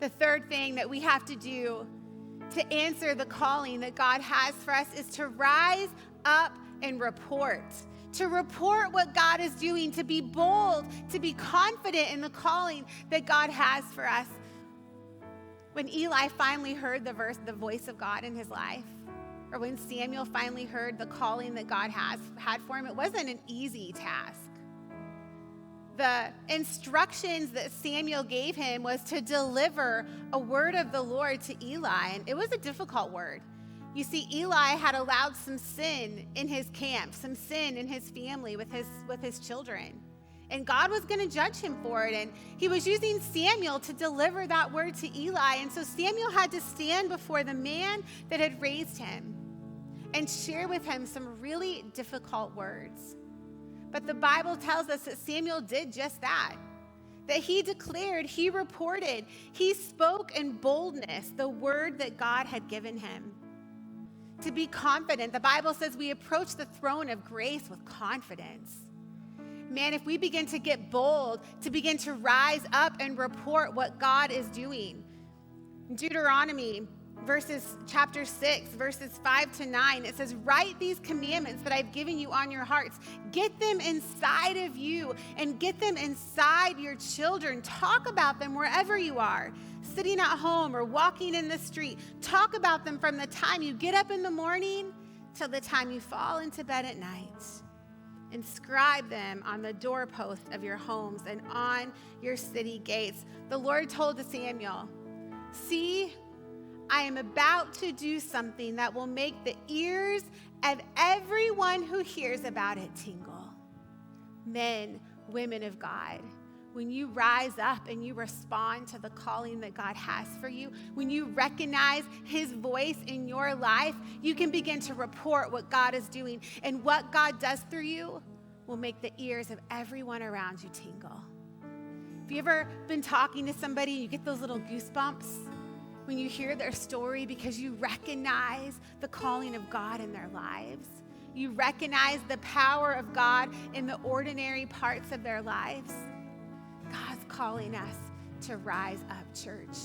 The third thing that we have to do to answer the calling that God has for us is to rise up and report. To report what God is doing, to be bold, to be confident in the calling that God has for us. When Eli finally heard the voice of God in his life, or when Samuel finally heard the calling that God had for him, it wasn't an easy task. The instructions that Samuel gave him was to deliver a word of the Lord to Eli, and it was a difficult word. You see, Eli had allowed some sin in his camp, some sin in his family with his children. And God was going to judge him for it. And he was using Samuel to deliver that word to Eli. And so Samuel had to stand before the man that had raised him and share with him some really difficult words. But the Bible tells us that Samuel did just that he declared, he reported, he spoke in boldness the word that God had given him. To be confident, the Bible says we approach the throne of grace with confidence. Man, if we begin to get bold, to begin to rise up and report what God is doing. Deuteronomy chapter 6, verses 5-9, it says, write these commandments that I've given you on your hearts. Get them inside of you and get them inside your children. Talk about them wherever you are, sitting at home or walking in the street. Talk about them from the time you get up in the morning till the time you fall into bed at night. Inscribe them on the doorpost of your homes and on your city gates. The Lord told to Samuel, see, I am about to do something that will make the ears of everyone who hears about it tingle. Men, women of God, when you rise up and you respond to the calling that God has for you, when you recognize his voice in your life, you can begin to report what God is doing. And what God does through you will make the ears of everyone around you tingle. Have you ever been talking to somebody and you get those little goosebumps when you hear their story because you recognize the calling of God in their lives? You recognize the power of God in the ordinary parts of their lives. God's calling us to rise up, church.